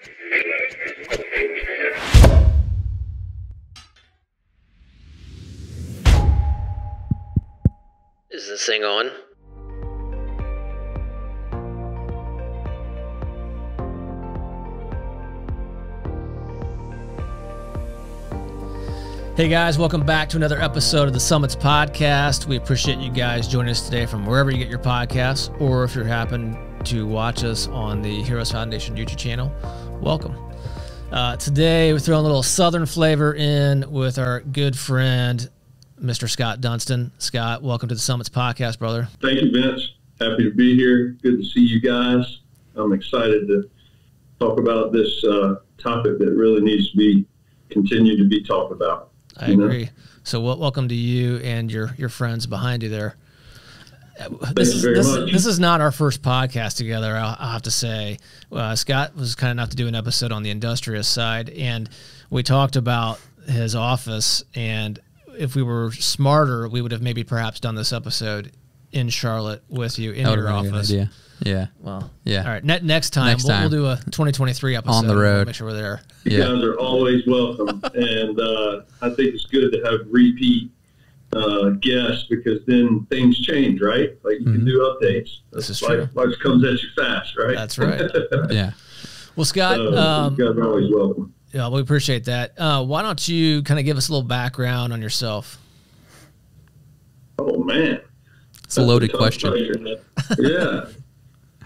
Is this thing on? Hey guys, welcome back to another episode of the Summits Podcast. We appreciate you guys joining us today from wherever you get your podcasts, or if you happen to watch us on the Heroes Foundation YouTube channel, welcome. Today we're throwing a little Southern flavor in with our good friend, Mr. Scott Dunstan. Scott, welcome to the Summits Podcast, brother. Thank you, Vince. Happy to be here. Good to see you guys. I'm excited to talk about this topic that really needs to be continued to be talked about. I agree. So welcome to you and your friends behind you there. This is not our first podcast together, I'll have to say. Scott was kind enough to do an episode on the industrious side, and we talked about his office, and if we were smarter, we would have maybe perhaps done this episode in Charlotte with you in your office. Idea. Yeah. Well, yeah. All right. Next time, we'll do a 2023 episode. On the road. We'll make sure we're there. You guys are always welcome. And I think it's good to have repeat guests, because then things change, right? Like you can do updates. This is true. Life comes at you fast, right? That's right. Yeah. Well, Scott, you guys are always welcome. Yeah, we appreciate that. Why don't you kind of give us a little background on yourself? Oh, man. It's a loaded question. Yeah.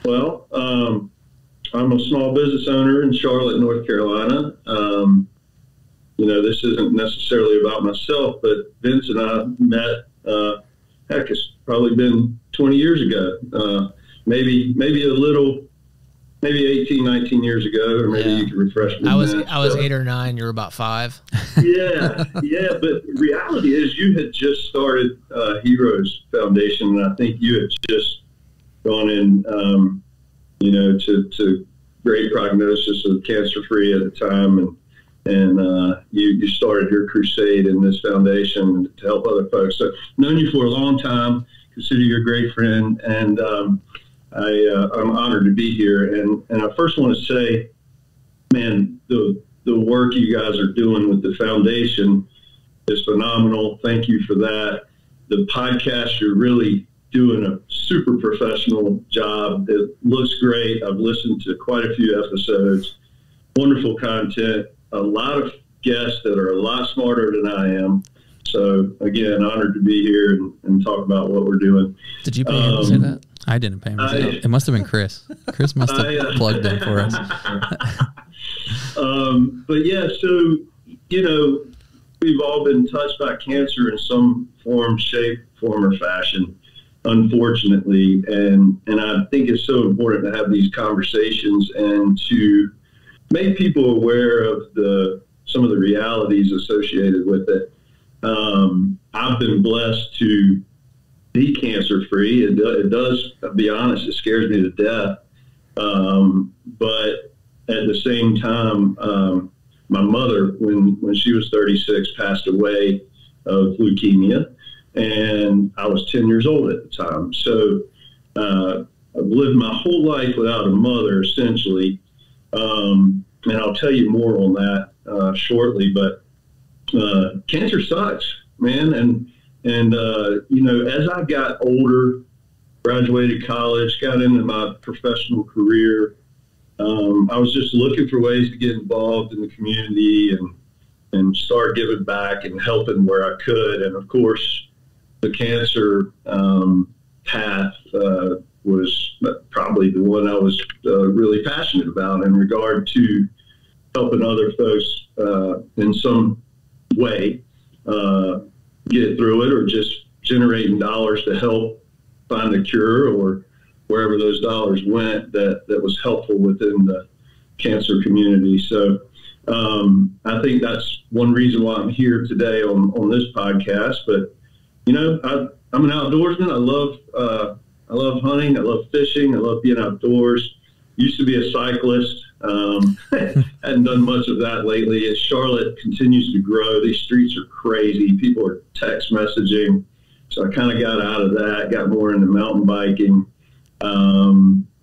Well, I'm a small business owner in Charlotte, North Carolina. This isn't necessarily about myself, but Vince and I met, it's probably been 20 years ago, maybe 18, 19 years ago, or maybe you can refresh me. I was 8 or 9. You were about 5. Yeah. But reality is you had just started Heroes Foundation, and I think you had just gone in, to great prognosis of cancer-free at the time, and you started your crusade in this foundation to help other folks. So, known you for a long time, consider you a great friend, and I'm honored to be here. And I first want to say, man, the work you guys are doing with the foundation is phenomenal. Thank you for that. The podcast, you're really doing a super professional job. It looks great. I've listened to quite a few episodes. Wonderful content. A lot of guests that are a lot smarter than I am. So, again, honored to be here and talk about what we're doing. Did you pay him to say that? I didn't pay him to say that. It must have been Chris. Chris must have plugged in for us. But, yeah, so, we've all been touched by cancer in some form, shape, form, or fashion, unfortunately. And I think it's so important to have these conversations and to make people aware of some of the realities associated with it. I've been blessed to be cancer-free. It does, I'll be honest, it scares me to death. But at the same time, my mother, when she was 36, passed away of leukemia, and I was 10 years old at the time. So I've lived my whole life without a mother, essentially. And I'll tell you more on that shortly. But cancer sucks, man. And as I got older, graduated college, got into my professional career, I was just looking for ways to get involved in the community and start giving back and helping where I could. And of course, the cancer path was probably the one I was really passionate about in regard to helping other folks in some way get through it, or just generating dollars to help find a cure, or wherever those dollars went that was helpful within the cancer community. So I think that's one reason why I'm here today on this podcast. But, I'm an outdoorsman. I love hunting. I love fishing. I love being outdoors. Used to be a cyclist. Hadn't done much of that lately. As Charlotte continues to grow, these streets are crazy. People are text messaging. So I kind of got out of that, got more into mountain biking.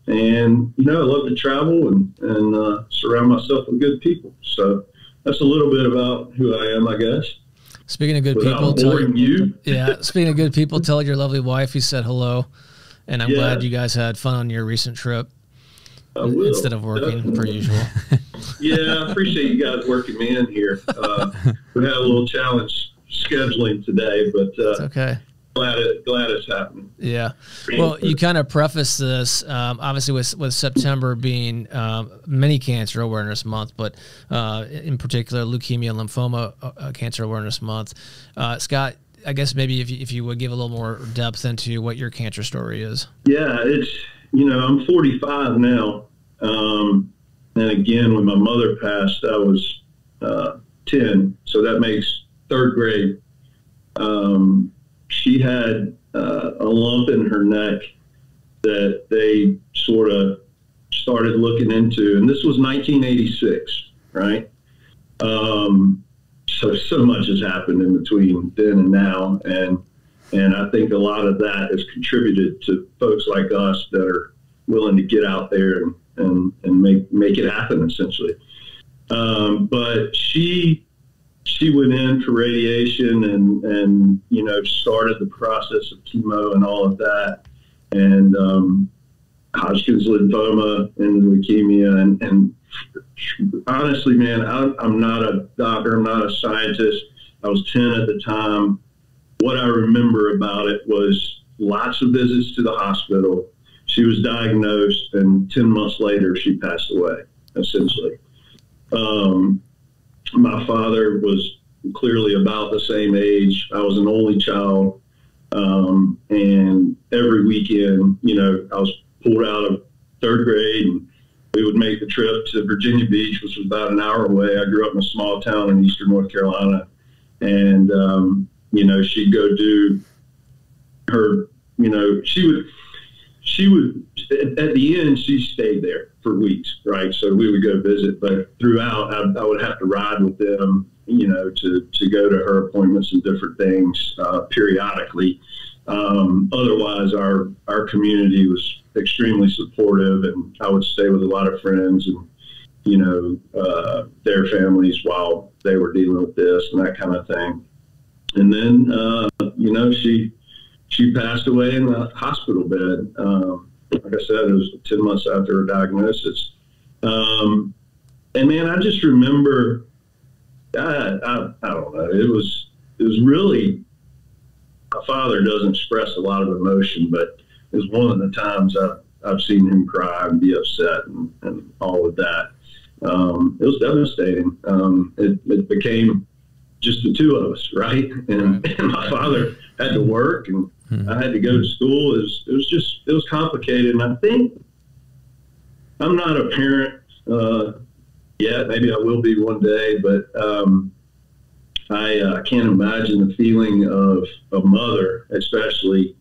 And, I love to travel and surround surround myself with good people. So that's a little bit about who I am, I guess. Speaking of good people, speaking of good people, tell your lovely wife he said hello, and I'm glad you guys had fun on your recent trip instead of working per usual. Yeah, I appreciate you guys working me in here. We had a little challenge scheduling today, but it's okay. Glad it's happening. Yeah. Well, you kind of preface this, obviously, with September being many Cancer Awareness Month, but in particular, Leukemia and Lymphoma Cancer Awareness Month. Scott, I guess maybe if you would give a little more depth into what your cancer story is. Yeah, it's, I'm 45 now. And again, when my mother passed, I was 10, so that makes third grade. She had a lump in her neck that they sort of started looking into, and this was 1986, right? So much has happened in between then and now, and I think a lot of that has contributed to folks like us that are willing to get out there and make it happen, essentially. But she went in for radiation and started the process of chemo and all of that, and Hodgkin's lymphoma and leukemia. And honestly, man, I'm not a doctor. I'm not a scientist. I was 10 at the time. What I remember about it was lots of visits to the hospital. She was diagnosed, and 10 months later, she passed away, essentially. My father was clearly about the same age. I was an only child. And every weekend, I was pulled out of third grade, and we would make the trip to Virginia Beach, which was about an hour away. I grew up in a small town in eastern North Carolina. And, she'd go do her, she would, at the end, she stayed there for weeks, right? So we would go visit, but throughout, I would have to ride with them, to go to her appointments and different things periodically. Otherwise, our community was extremely supportive, and I would stay with a lot of friends and, their families while they were dealing with this and that kind of thing. And then, she passed away in the hospital bed. Like I said, it was 10 months after her diagnosis. And man, I just remember, I don't know, it was really, my father doesn't express a lot of emotion, but it was one of the times I've seen him cry and be upset and all of that. It was devastating. It became just the two of us, right? And my father had to work, and I had to go to school. It was complicated. And I think I'm not a parent yet. Maybe I will be one day, but I can't imagine the feeling of a mother, especially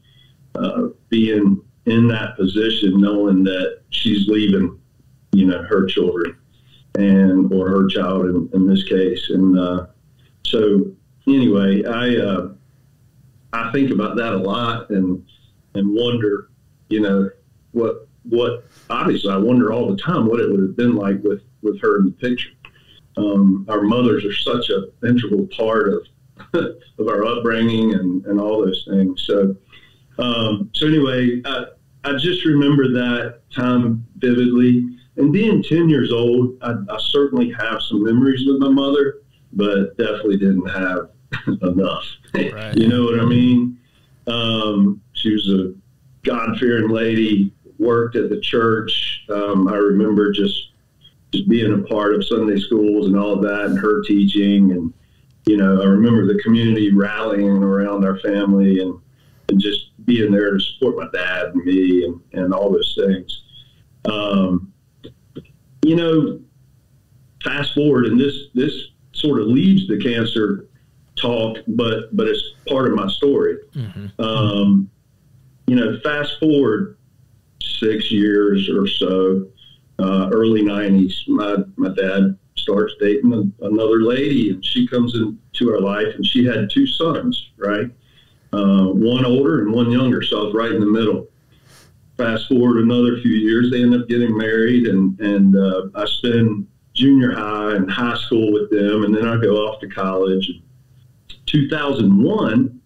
being in that position, knowing that she's leaving, her children or her child in this case. And so anyway, I think about that a lot and wonder, what obviously I wonder all the time what it would have been like with her in the picture. Our mothers are such an integral part of our upbringing and all those things. So anyway, I just remember that time vividly. And being 10 years old, I certainly have some memories with my mother, but definitely didn't have enough. Right. You know what I mean? She was a God-fearing lady, worked at the church. I remember just being a part of Sunday schools and all of that, and her teaching. And, I remember the community rallying around our family and just being there to support my dad and me and all those things. Fast forward, and this sort of leads the cancer talk, but it's part of my story. Mm-hmm. Fast forward 6 years or so, early 90s, my dad starts dating another lady, and she comes into our life, and she had two sons, right? One older and one younger, so I was right in the middle. Fast forward another few years, they end up getting married, and I spend junior high and high school with them, and then I go off to college. 2001,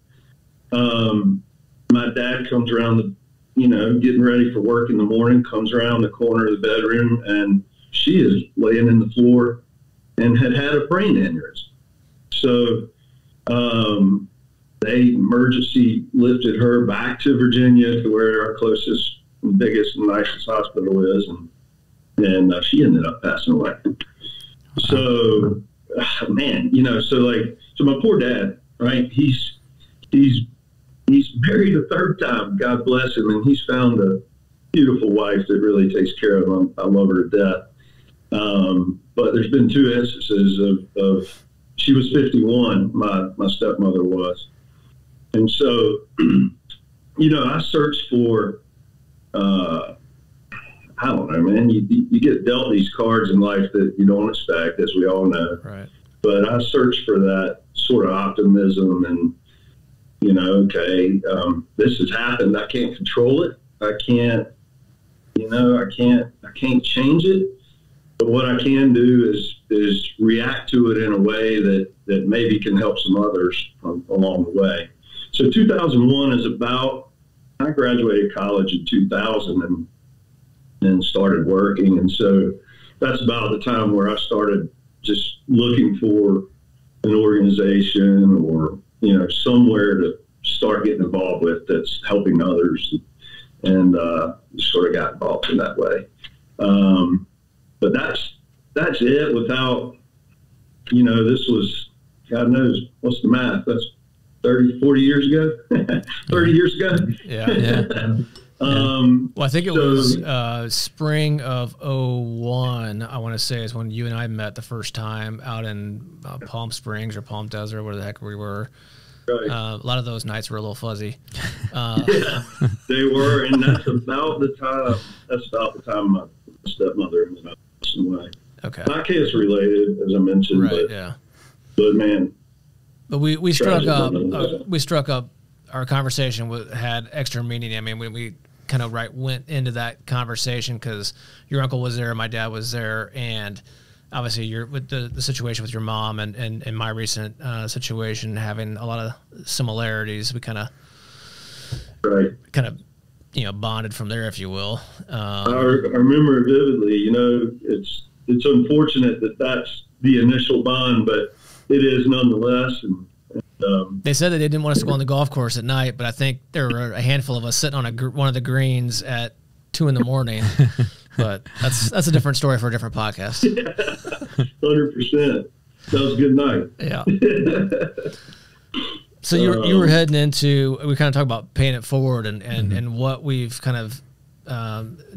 my dad comes around getting ready for work in the morning, comes around the corner of the bedroom, and she is laying in the floor and had a brain aneurysm. So they emergency lifted her back to Virginia to where our closest, biggest, and nicest hospital is, and she ended up passing away. So, man, so my poor dad, right? He's married a third time, God bless him, and he's found a beautiful wife that really takes care of him. I love her to death. But there's been 2 instances of she was 51, my stepmother was. And so, I searched for, I don't know, man, you get dealt these cards in life that you don't expect, as we all know. Right. But I searched for that sort of optimism and, this has happened. I can't control it. I can't change it. But what I can do is react to it in a way that maybe can help some others along the way. So 2001 is about, I graduated college in 2000 and started working. And so that's about the time where I started just looking for an organization or, somewhere to start getting involved with that's helping others, and sort of got involved in that way. But that's it without, this was, God knows, what's the math? That's 30, 40 years ago, 30 years ago. Yeah. Well, I think it was spring of 01, I want to say, is when you and I met the first time out in Palm Springs or Palm Desert, where the heck we were. Right. A lot of those nights were a little fuzzy. Yeah, they were, and that's about the time my stepmother ended up passing away. Okay. Not case related, as I mentioned, right? But man. But we struck up. Our conversation had extra meaning. I mean, we kind of went into that conversation because your uncle was there, my dad was there, and obviously you're with the situation with your mom and my recent situation having a lot of similarities. We kind of bonded from there, if you will. I remember it vividly. It's unfortunate that that's the initial bond, but it is nonetheless. And they said that they didn't want us to go on the golf course at night, but I think there were a handful of us sitting on one of the greens at 2 in the morning. But that's a different story for a different podcast. 100%. That was a good night. Yeah. So you were heading into, we kind of talk about paying it forward and what we've kind of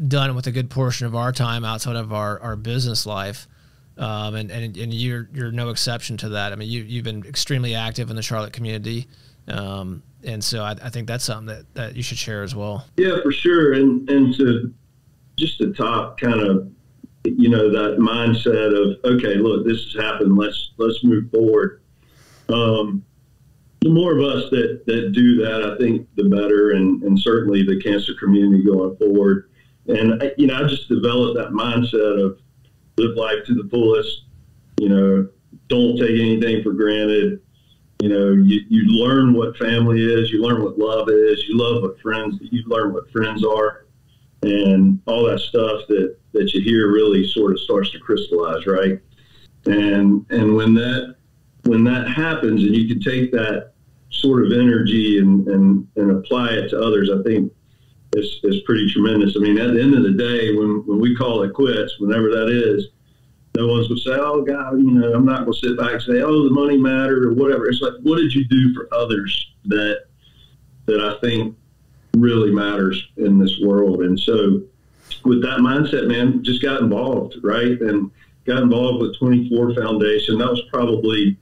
done with a good portion of our time outside of our business life. And you're no exception to that. I mean, you've been extremely active in the Charlotte community. And so I think that's something that you should share as well. Yeah, for sure. And to just to top kind of, that mindset of, okay, look, this has happened. Let's move forward. The more of us that do that, I think the better, and certainly the cancer community going forward. And, I just developed that mindset of live life to the fullest, don't take anything for granted. You learn what family is, you learn what love is, you learn what friends are, and all that stuff that you hear really sort of starts to crystallize, right? And when that happens and you can take that sort of energy and apply it to others, I think it's pretty tremendous. I mean, at the end of the day, when we call it quits, whenever that is, no one's going to say, oh, God, I'm not going to sit back and say, oh, the money mattered or whatever. It's like, what did you do for others that I think really matters in this world? And so with that mindset, man, just got involved, right? And got involved with 24 Foundation. That was probably,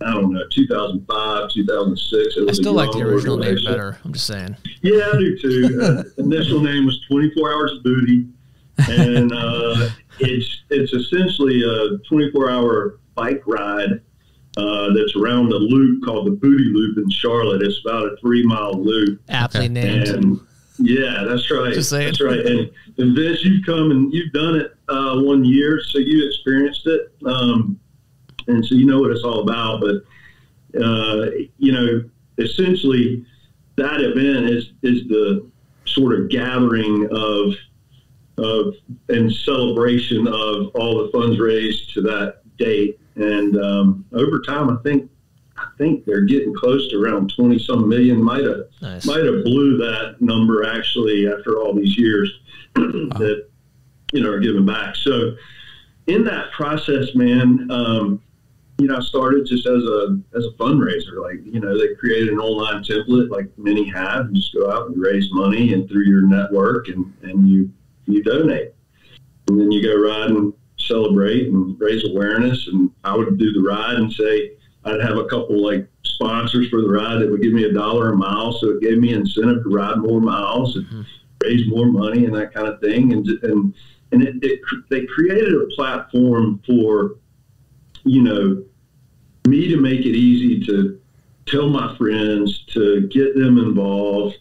I don't know, 2005, 2006. I still like the original name better. I'm just saying. Yeah, I do too. Initial name was 24 Hours of Booty. And it's essentially a 24-hour bike ride that's around a loop called the Booty Loop in Charlotte. It's about a 3-mile loop. Aptly named. And Yeah, that's right. Just saying. That's right. And Vince, you've come and you've done it 1 year, so you experienced it. And so you know what it's all about. But, you know, essentially that event is the sort of gathering of and celebration of all the funds raised to that date. And over time, I think they're getting close to around 20-some million. Might have blew that number actually after all these years that, you know, are giving back. So in that process, man, you know, I started just as a fundraiser. Like, you know, they created an online template like many have. You just go out and raise money and through your network and you donate. And then you go ride and celebrate and raise awareness. And I would do the ride and say, I'd have a couple like sponsors for the ride that would give me $1 a mile. So it gave me incentive to ride more miles and raise more money and that kind of thing. And they created a platform for, you know, me to make it easy to tell my friends, to get them involved.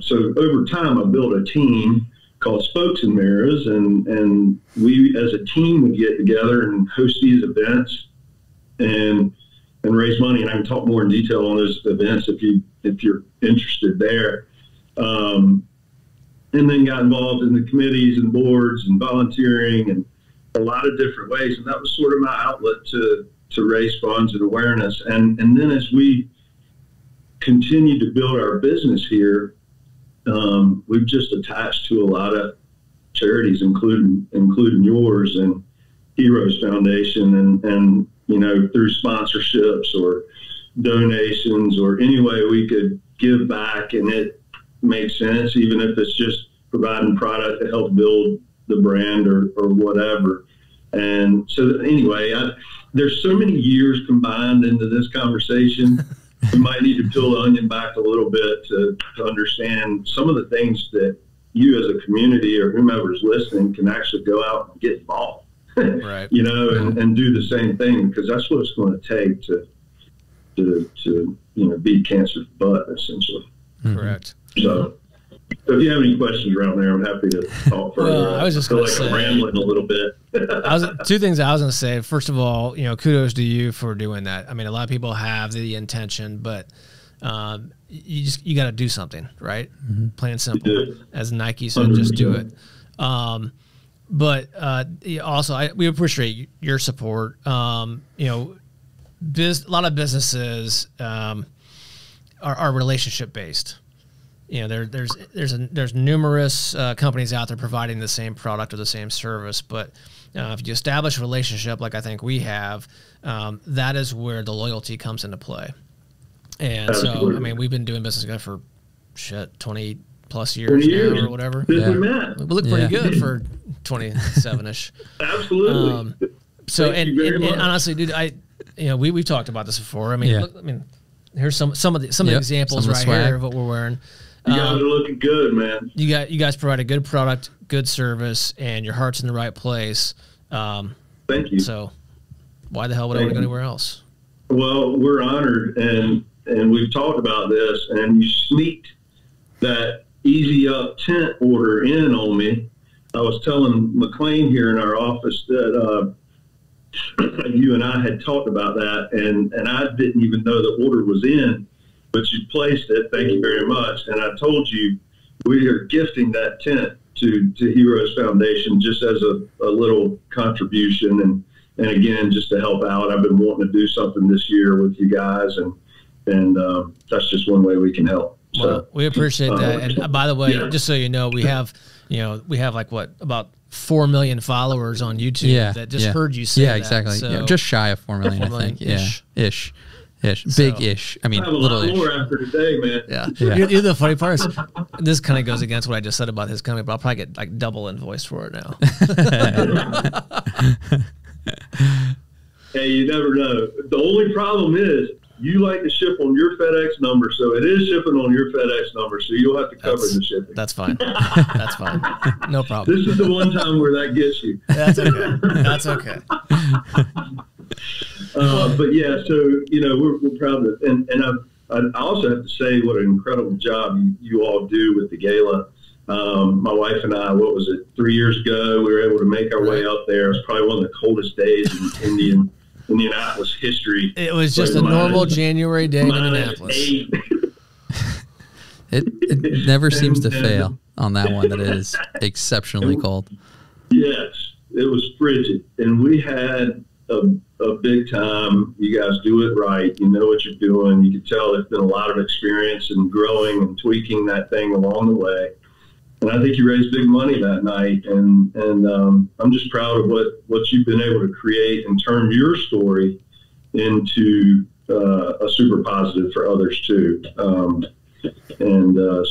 So over time, I built a team called Spokes and Mirrors, and we as a team would get together and host these events and raise money. And I can talk more in detail on those events if you're interested there. And then got involved in the committees and boards and volunteering and a lot of different ways. And that was sort of my outlet to raise funds and awareness. And then as we continue to build our business here, we've just attached to a lot of charities, including yours and Heroes Foundation, and you know, through sponsorships or donations or any way we could give back and it makes sense, even if it's just providing product to help build the brand or whatever. And so anyway, there's so many years combined into this conversation. We might need to peel the onion back a little bit to understand some of the things that you as a community or whomever's listening can actually go out and get involved, right? You know, and do the same thing, because that's what it's going to take to you know, beat cancer's butt, essentially. Correct. So if you have any questions around there, I'm happy to talk further. Well, I was just going to say, I'm rambling a little bit. Two things I was going to say. First of all, you know, kudos to you for doing that. I mean, a lot of people have the intention, but you got to do something, right? Plain and simple. As Nike said, 100%. Just do it. But also, we appreciate your support. You know, a lot of businesses are relationship based. You know, there's numerous companies out there providing the same product or the same service, but if you establish a relationship like I think we have, that is where the loyalty comes into play. And Absolutely. So, I mean, we've been doing business together for 20 plus years now or whatever. We look pretty good for 27-ish. Absolutely. So, and honestly, dude, we've talked about this before. I mean, look, here's some of the examples right here of what we're wearing. You guys are looking good, man. You guys provide a good product, good service, and your heart's in the right place. Thank you. So why the hell would I want to go anywhere else? Well, we're honored, and we've talked about this, and you sneaked that Easy Up tent order in on me. I was telling McLean here in our office that you and I had talked about that, and I didn't even know the order was in. But you placed it. Thank you very much. And I told you we are gifting that tent to Heroes Foundation just as a little contribution and again just to help out. I've been wanting to do something this year with you guys, and that's just one way we can help. So, well, we appreciate that. And by the way, just so you know, we have like about 4 million followers on YouTube that just heard you say that. Yeah, exactly. So, just shy of 4 million, 4 million, I think. Ish. Big-ish. I mean, little-ish. More after today, man. Yeah. The funny part is, this kind of goes against what I just said about his company, but I'll probably get like double invoice for it now. Hey, you never know. The only problem is you like to ship on your FedEx number, so it is shipping on your FedEx number, so you'll have to cover the shipping. That's fine. That's fine. No problem. This is the one time where that gets you. That's okay. That's okay. But yeah, so you know we're proud of it, and I also have to say what an incredible job you all do with the gala. My wife and I, 3 years ago, we were able to make our way out there. It was probably one of the coldest days in Indianapolis history. It was just a normal January day in Indianapolis. It never seems to fail on that one, that it is exceptionally cold. Yes, it was frigid. And we had a big time. You guys do it right. You know what you're doing. You can tell there's been a lot of experience in growing and tweaking that thing along the way. And I think you raised big money that night. And I'm just proud of what you've been able to create and turn your story into a super positive for others too.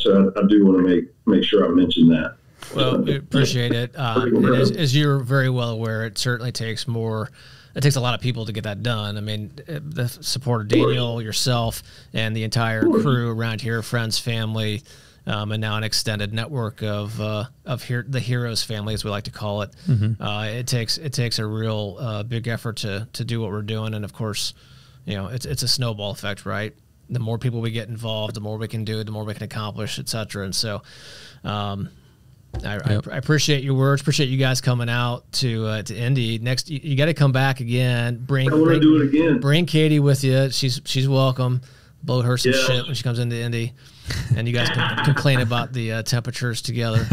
So I do want to make sure I mention that. Well, we appreciate it. As you're very well aware, it certainly takes more. It takes a lot of people to get that done. I mean, the support of Daniel, yourself, and the entire crew around here, friends, family, and now an extended network of the heroes family, as we like to call it. Mm-hmm. It takes a real big effort to do what we're doing, and of course, it's a snowball effect, right? The more people we get involved, the more we can do, the more we can accomplish, et cetera. And so, I appreciate your words. Appreciate you guys coming out to Indy. Next, you got to come back again. I want to do it again. Bring Katie with you. She's welcome. Blow her some shit when she comes into Indy, and you guys can complain about the temperatures together.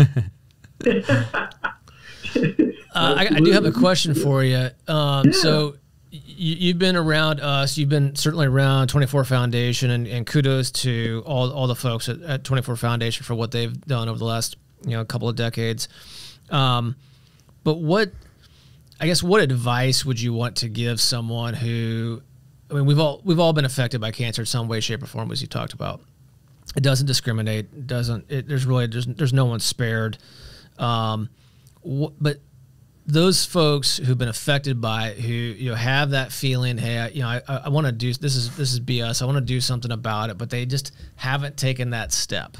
I do have a question for you. So you've been around us. You've been certainly around 24 Foundation, and kudos to all the folks at 24 Foundation for what they've done over the last couple of decades. But what advice would you want to give someone who, I mean, we've all been affected by cancer in some way, shape, or form, as you talked about. It doesn't discriminate. There's no one spared. But those folks who've been affected by it, who have that feeling, hey, I want to do this is BS. I want to do something about it, but they just haven't taken that step.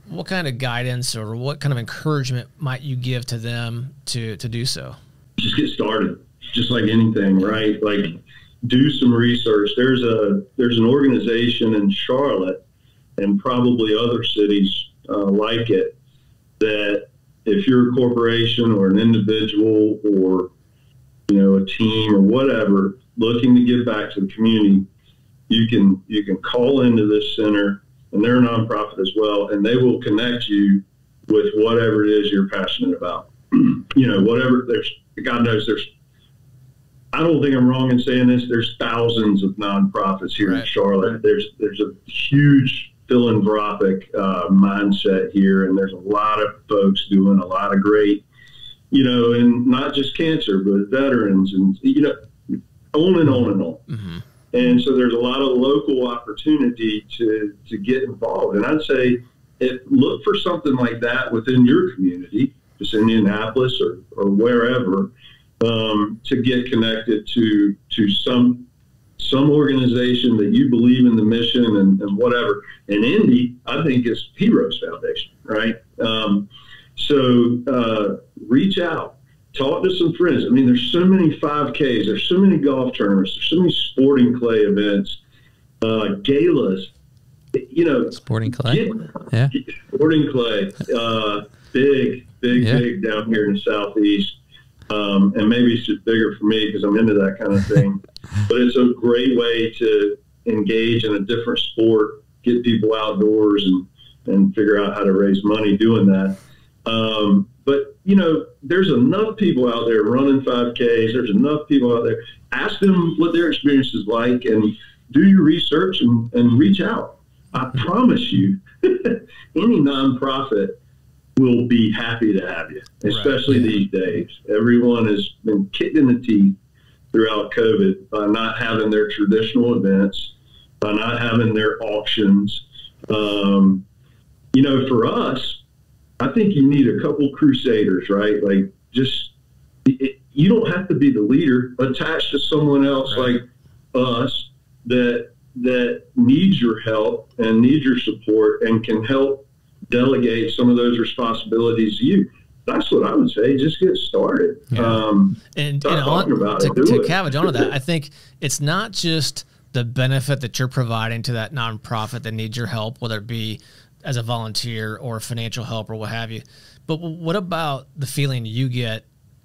What kind of guidance or what kind of encouragement might you give to them to do so? Just get started, just like anything, right? Like, do some research. There's an organization in Charlotte and probably other cities like it, that if you're a corporation or an individual or a team or whatever looking to give back to the community, you can call into this center, and they're a nonprofit as well, and they will connect you with whatever it is you're passionate about. Whatever. God knows I don't think I'm wrong in saying this. There's thousands of nonprofits here in Charlotte. There's a huge philanthropic mindset here, and there's a lot of folks doing a lot of great, and not just cancer, but veterans, and on and on and on. Mm-hmm. And so there's a lot of local opportunity to get involved. And I'd say look for something like that within your community, just Indianapolis or wherever, to get connected to some organization that you believe in the mission and whatever. And Indy, I think, is Heroes Foundation, right? So reach out. Talk to some friends. I mean, there's so many 5Ks. There's so many golf tournaments. There's so many sporting clay events, galas. Sporting clay. Yeah. Sporting clay. Big down here in the Southeast. And maybe it's just bigger for me because I'm into that kind of thing. But it's a great way to engage in a different sport, get people outdoors, and figure out how to raise money doing that. But there's enough people out there running 5Ks. There's enough people out there. Ask them what their experience is like, and do your research and reach out. I promise you, any nonprofit will be happy to have you, especially these days. Everyone has been kicked in the teeth throughout COVID by not having their traditional events, by not having their auctions. For us, I think you need a couple crusaders, right? Like, you don't have to be the leader. Attached to someone else like us that needs your help and needs your support and can help delegate some of those responsibilities to you. That's what I would say. Just get started. To cabbage onto that, I think it's not just the benefit that you're providing to that nonprofit that needs your help, whether it be as a volunteer or financial help or what have you. But what about the feeling you get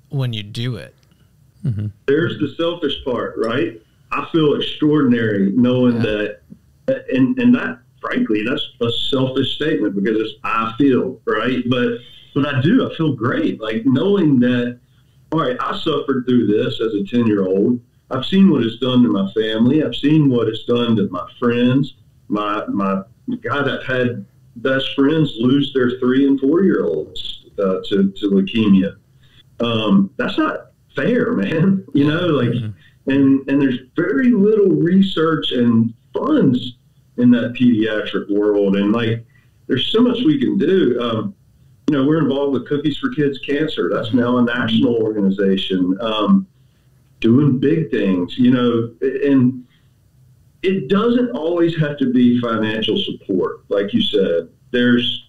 when you do it? Mm-hmm. There's the selfish part, right? I feel extraordinary knowing that, and that, frankly, that's a selfish statement because it's I feel, right? But I do, I feel great. Like knowing that, all right, I suffered through this as a 10-year-old. I've seen what it's done to my family. I've seen what it's done to my friends. My God, I've had best friends lose their 3- and 4-year-olds to leukemia. That's not fair, man. You know, like, and there's very little research and funds in that pediatric world. And like, there's so much we can do. You know, we're involved with Cookies for Kids Cancer. That's now a national organization, doing big things, you know, and it doesn't always have to be financial support. Like you said, there's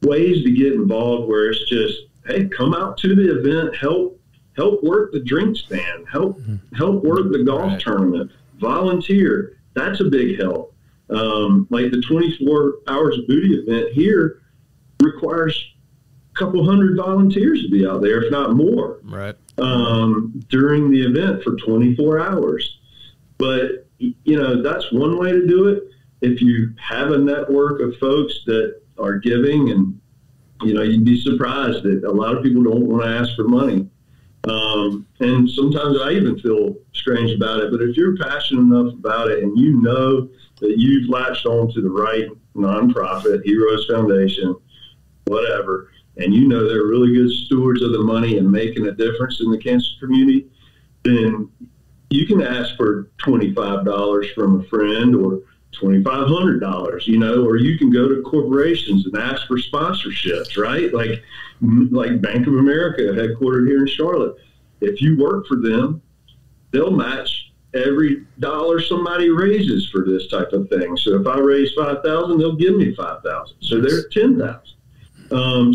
ways to get involved where it's just, hey, come out to the event, help work the drink stand, help work the golf tournament, volunteer. That's a big help. Like the 24 Hours of Booty event here requires a couple hundred volunteers to be out there, if not more, right, during the event for 24 hours. But, you know, that's one way to do it. If you have a network of folks that are giving, and, you know, you'd be surprised that a lot of people don't want to ask for money. And sometimes I even feel strange about it. But if you're passionate enough about it and you know that you've latched on to the right nonprofit, Heroes Foundation, whatever, and you know they're really good stewards of the money and making a difference in the cancer community, then you can ask for $25 from a friend or $2,500, you know, or you can go to corporations and ask for sponsorships, right? Like Bank of America, headquartered here in Charlotte. If you work for them, they'll match every dollar somebody raises for this type of thing. So if I raise $5,000, they'll give me $5,000. So they're $10,000.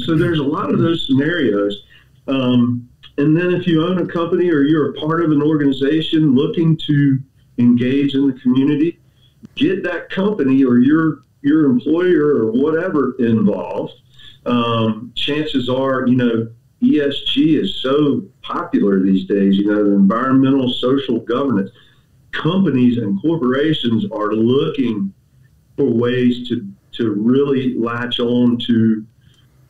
So there's a lot of those scenarios. And then if you own a company or you're a part of an organization looking to engage in the community, get that company or your employer or whatever involved. Chances are, you know, ESG is so popular these days, you know, the environmental social governance. Companies and corporations are looking for ways to really latch on to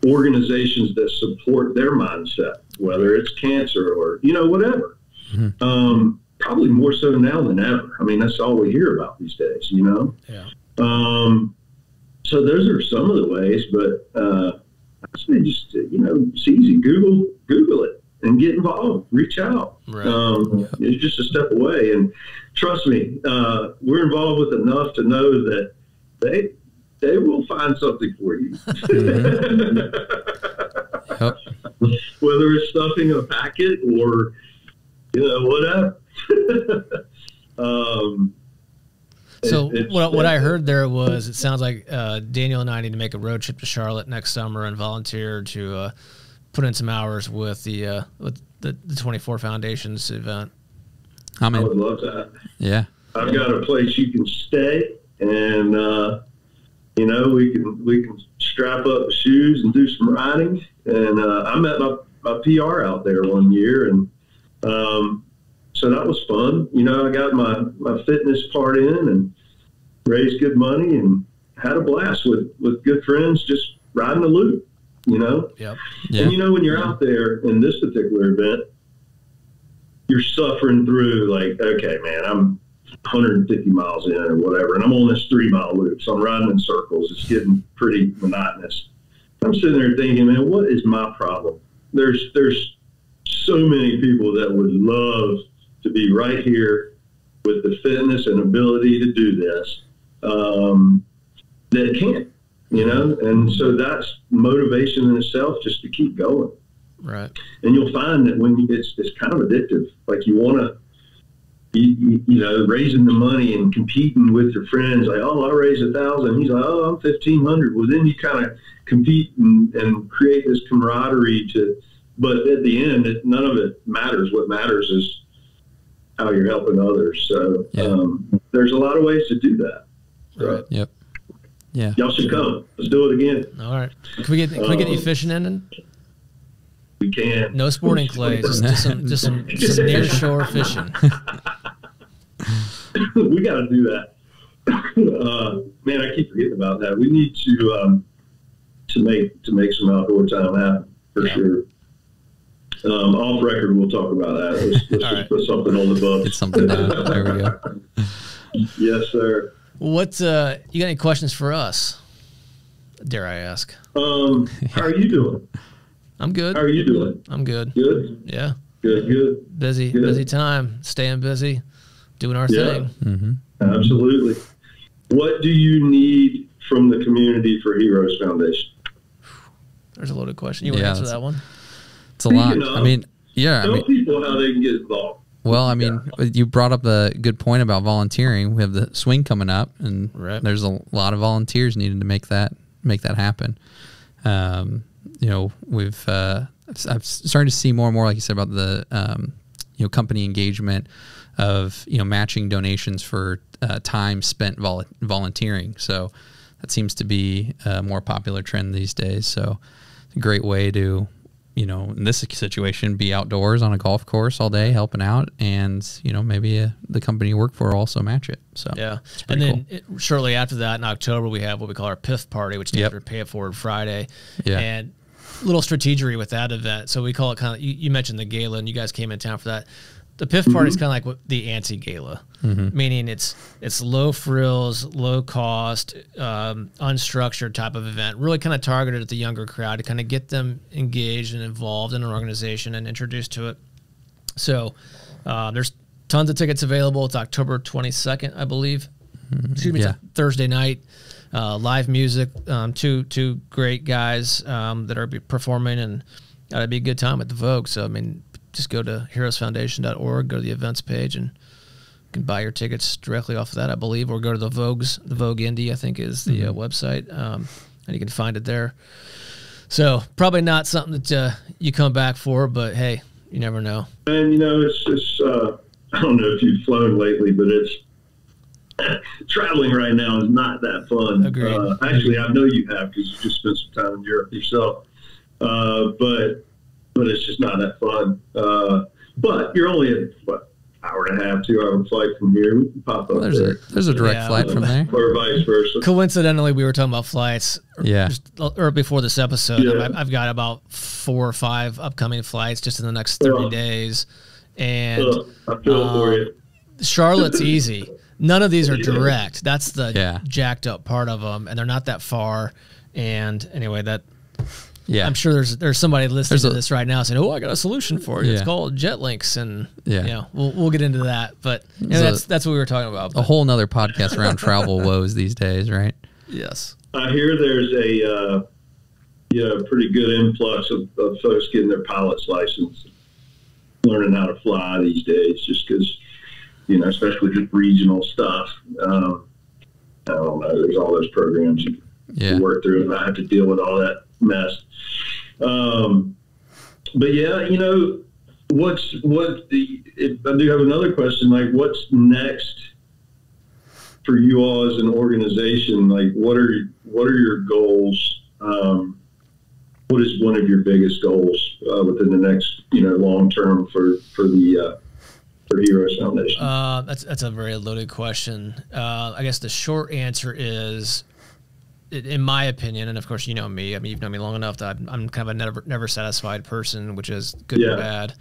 organizations that support their mindset, whether it's cancer or, you know, whatever. Mm-hmm. Probably more so now than ever. I mean, that's all we hear about these days, you know? Yeah. So those are some of the ways, but I say just, you know, it's easy. Google it and get involved. Reach out. Right. It's just a step away. And trust me, we're involved with enough to know that they will find something for you. Mm-hmm. Yep. Whether it's stuffing a packet or, you know, whatever. So what I heard there was, it sounds like Daniel and I need to make a road trip to Charlotte next summer and volunteer to put in some hours with the 24 Foundations event. I would love that. Yeah, I've got a place you can stay, and you know, we can strap up shoes and do some riding. And I met my PR out there one year, and so that was fun. You know, I got my fitness part in and raised good money and had a blast with good friends just riding the loop, you know? Yep. Yeah. And, you know, when you're out there in this particular event, you're suffering through like, okay, man, I'm 150 miles in or whatever, and I'm on this 3-mile loop, so I'm riding in circles. It's getting pretty monotonous. I'm sitting there thinking, man, what is my problem? There's so many people that would love to be right here with the fitness and ability to do this, that can't, you know? And so that's motivation in itself just to keep going. Right. And you'll find that when it's kind of addictive. Like you want to, you know, raising the money and competing with your friends, like, oh, I raised 1,000. He's like, oh, I'm 1,500. Well, then you kind of compete and create this camaraderie but at the end, none of it matters. What matters is how you're helping others. So there's a lot of ways to do that. Right. Yep. Yeah. Y'all should come. Let's do it again. All right. Can we get any fishing in? We can. No sporting clays. just some near shore fishing. We got to do that. Man, I keep forgetting about that. We need to make some outdoor time happen for sure. Off record, we'll talk about that. Let's just put something on the books. Get something down. There we go. Yes, sir. What you got any questions for us? Dare I ask? How are you doing? I'm good. How are you doing? I'm good. Good? Yeah. Good. Busy time. Staying busy. Doing our thing. Mm-hmm. Absolutely. What do you need from the Community for Heroes Foundation? There's a loaded question. You want to answer that one? It's a lot. I mean, tell people how they can get involved. Well, I mean, you brought up a good point about volunteering. We have the swing coming up, and there's a lot of volunteers needed to make that happen. I've started to see more and more, like you said, about the company engagement of matching donations for time spent volunteering. So that seems to be a more popular trend these days. So it's a great way to in this situation, be outdoors on a golf course all day helping out, and maybe the company you work for also match it. So yeah, and then shortly after that in October we have what we call our PIF party, which stands for Pay It Forward Friday. Yeah, and little strategery with that event. So we call it kind of you mentioned the gala, and you guys came in town for that. The PIF party is kind of like what the anti-gala, meaning it's low frills, low cost, unstructured type of event, really kind of targeted at the younger crowd to kind of get them engaged and involved in an organization and introduced to it. So there's tons of tickets available. It's October 22nd, I believe. Excuse me, it's a Thursday night. Live music, two great guys that are performing, and it'll be a good time at the Vogue. So, I mean, just go to heroesfoundation.org, go to the events page, and you can buy your tickets directly off of that, I believe, or go to the Vogue Indie, I think is the website, and you can find it there. So probably not something that you come back for, but hey, you never know. And it's I don't know if you've flown lately, but it's traveling right now is not that fun. Agreed. Actually, I know you have because you just spent some time in Europe yourself, but it's just not that fun. But you're only a hour and a half, 2 hour flight from here. We can pop up there's a direct flight from there, or vice versa. Coincidentally, we were talking about flights. Or before this episode, I've got about 4 or 5 upcoming flights just in the next 30 days, and I feel for you. Charlotte's easy. None of these are direct. That's the jacked up part of them, and they're not that far. And anyway, I'm sure there's somebody listening to this right now saying, "Oh, I got a solution for you. It's called JetLinks," and we'll get into that. But that's what we were talking about. A whole nother podcast around travel woes these days, right? Yes. I hear there's a pretty good influx of folks getting their pilot's license, learning how to fly these days, just because especially just regional stuff. I don't know. There's all those programs you work through, and I have to deal with all that mess. But I do have another question. Like, what's next for you all as an organization? Like, what are your goals? What is one of your biggest goals within the next long term for Heroes Foundation? That's a very loaded question. I guess the short answer is, in my opinion, and of course you know me. I mean, you've known me long enough that I'm kind of a never satisfied person, which is good and bad.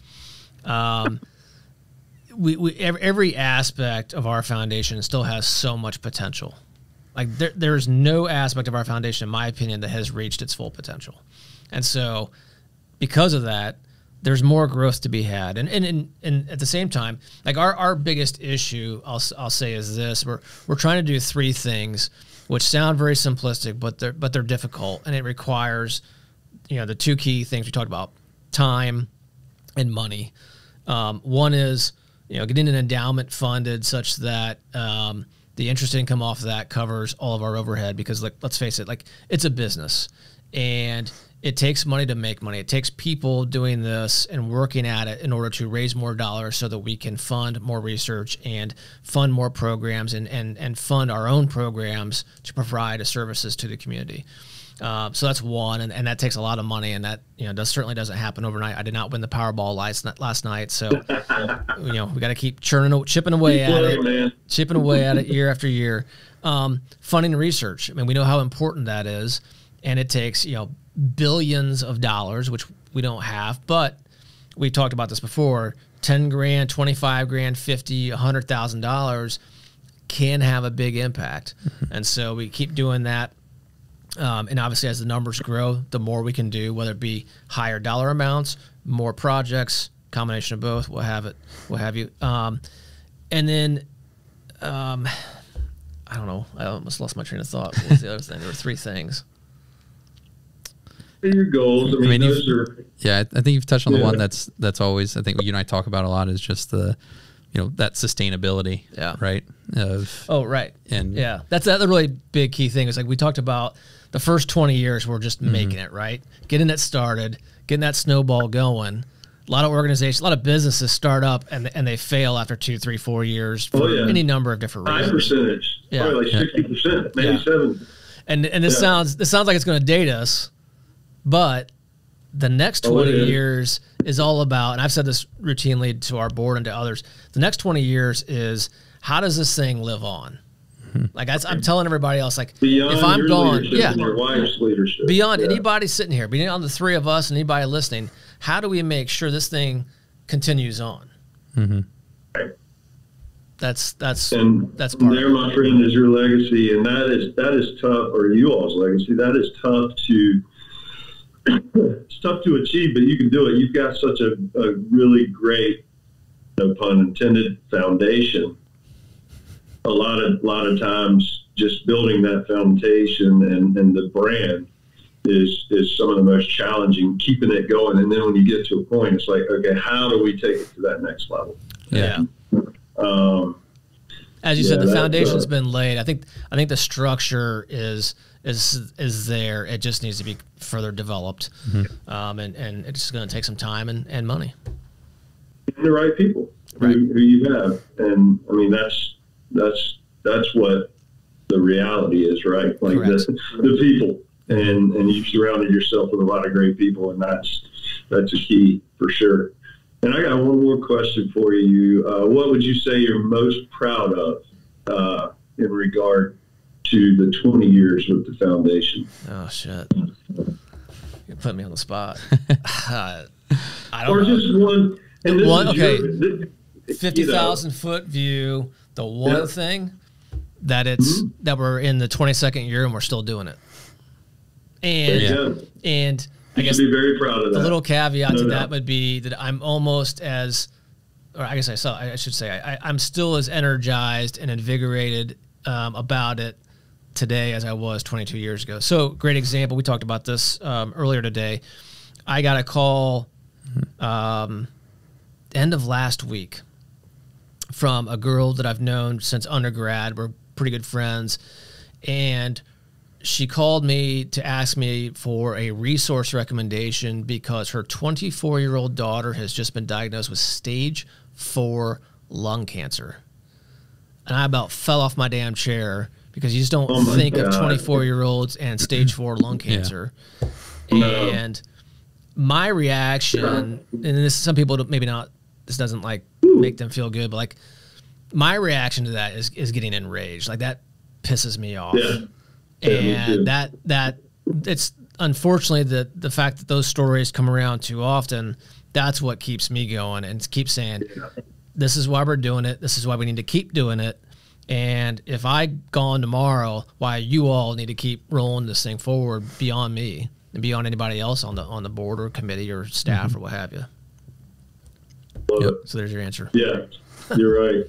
Every aspect of our foundation still has so much potential. Like there's no aspect of our foundation, in my opinion, that has reached its full potential, and so because of that, there's more growth to be had. And at the same time, like our biggest issue, I'll say, is this: we're trying to do 3 things, which sound very simplistic, but they're difficult, and it requires, the 2 key things we talked about: time and money. One is, getting an endowment funded such that the interest income off of that covers all of our overhead, because let's face it, it's a business, and it takes money to make money. It takes people doing this and working at it in order to raise more dollars so that we can fund more research and fund more programs and fund our own programs to provide services to the community. So that's one, and that takes a lot of money, and that certainly doesn't happen overnight. I did not win the Powerball last night, so we got to keep chipping away at it year after year. Funding research. I mean, we know how important that is, and it takes billions of dollars, which we don't have, but we talked about this before. $10 grand, $25 grand, $50,000, $100,000 can have a big impact, and so we keep doing that. And obviously, as the numbers grow, the more we can do, whether it be higher dollar amounts, more projects, combination of both, what have you. And then, I don't know. I almost lost my train of thought. What was the other thing? There were three things. Your goals. I mean those are. Yeah, I think you've touched on the one that's always, I think you and I talk about a lot, is just the, that sustainability. Yeah. Right. Right. And yeah, that's a really big key thing. Is like we talked about the first 20 years, we're just making it, right? Getting it started, getting that snowball going. A lot of organizations, a lot of businesses start up and they fail after 2, 3, 4 years for any number of different reasons. High percentage, probably like 60%, maybe 70%. And this sounds like it's going to date us, but the next 20 years is all about, and I've said this routinely to our board and to others, the next 20 years is how does this thing live on? Like I'm telling everybody else, like beyond if I'm gone, your wife's leadership, beyond anybody sitting here, beyond the three of us and anybody listening, how do we make sure this thing continues on? Right. That's part there, my friend, is your legacy, and that is tough, or you all's legacy. That is tough to it's tough to achieve, but you can do it. You've got such a really great, no pun intended, foundation. A lot of times, just building that foundation and the brand is some of the most challenging. Keeping it going, and then when you get to a point, it's like, okay, how do we take it to that next level? Yeah. As you said, the foundation's been laid. I think the structure is there. It just needs to be further developed, and it's just going to take some time and money. And the right people who you have, and I mean that's what the reality is, right? Like the people, and you've surrounded yourself with a lot of great people, and that's a key for sure. And I got one more question for you. What would you say you're most proud of in regard to the 20 years with the foundation? Oh, shit. You put me on the spot. I don't know. Or just one. And this one, is okay. 50,000 foot view. The one thing that that we're in the 22nd year and we're still doing it. And I guess be very proud of that. The little caveat to that would be that I'm almost as, or I guess I should say, I'm still as energized and invigorated about it today as I was 22 years ago. So great example. We talked about this earlier today. I got a call end of last week from a girl that I've known since undergrad. We're pretty good friends. And she called me to ask me for a resource recommendation because her 24-year-old daughter has just been diagnosed with stage 4 lung cancer. And I about fell off my damn chair because you just don't think of 24-year-olds and stage 4 lung cancer. Yeah. And my reaction, and this, some people maybe not, this doesn't like make them feel good, but like my reaction to that is getting enraged. Like that pisses me off. Yeah. And that it's unfortunately the fact that those stories come around too often, that's what keeps me going and keeps saying, this is why we're doing it. This is why we need to keep doing it. And if I gone tomorrow, why you all need to keep rolling this thing forward beyond me and beyond anybody else on the board or committee or staff or what have you. So there's your answer. Yeah, you're right.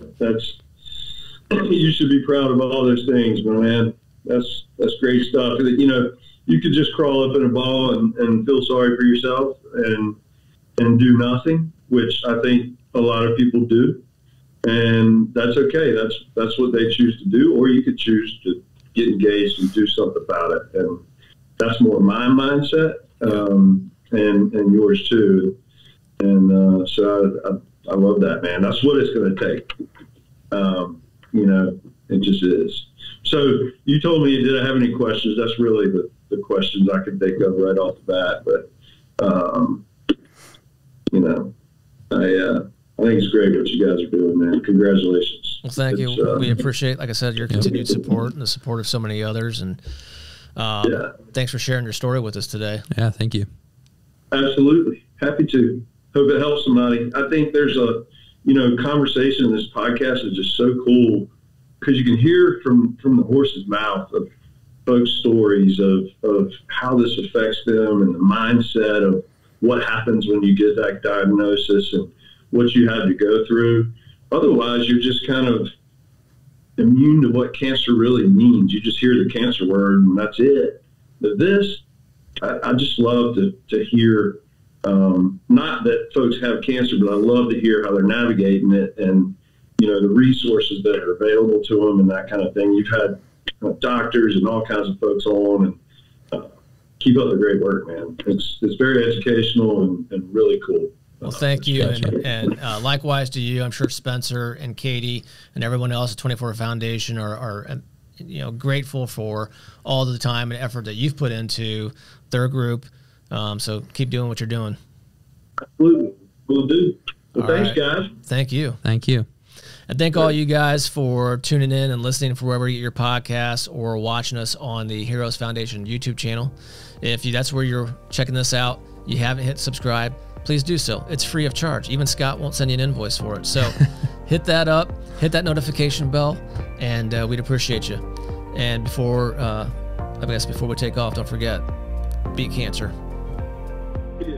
You should be proud of all those things, my man. That's great stuff. You know, you could just crawl up in a ball and feel sorry for yourself and do nothing, which I think a lot of people do. And that's okay. That's what they choose to do. Or you could choose to get engaged and do something about it. And that's more my mindset. and yours too. And so I love that, man. That's what it's going to take. It just is. So you told me, did I have any questions? That's really the questions I could think of right off the bat. But, I think it's great what you guys are doing, man. Congratulations. Well, thank you. We appreciate, like I said, your continued support and the support of so many others. And thanks for sharing your story with us today. Yeah, thank you. Absolutely. Happy to. Hope it helps somebody. I think there's a, conversation in this podcast is just so cool because you can hear from the horse's mouth of folks' stories of how this affects them and the mindset of what happens when you get that diagnosis and what you had to go through. Otherwise, you're just kind of immune to what cancer really means. You just hear the cancer word and that's it. But this, I just love to hear, not that folks have cancer, but I love to hear how they're navigating it and, the resources that are available to them and that kind of thing. You've had doctors and all kinds of folks on, and keep up the great work, man. It's very educational and really cool. Well, thank you. And likewise to you. I'm sure Spencer and Katie and everyone else at 24 Foundation are grateful for all the time and effort that you've put into their group. So keep doing what you're doing. Absolutely. Will do. Well, thanks, guys. Thank you. Thank you. And thank all you guys for tuning in and listening for wherever you get your podcasts or watching us on the Heroes Foundation YouTube channel. If that's where you're checking this out, you haven't hit subscribe, please do so. It's free of charge. Even Scott won't send you an invoice for it. So hit that up, hit that notification bell, and we'd appreciate you. And before we take off, don't forget, beat cancer. Yeah.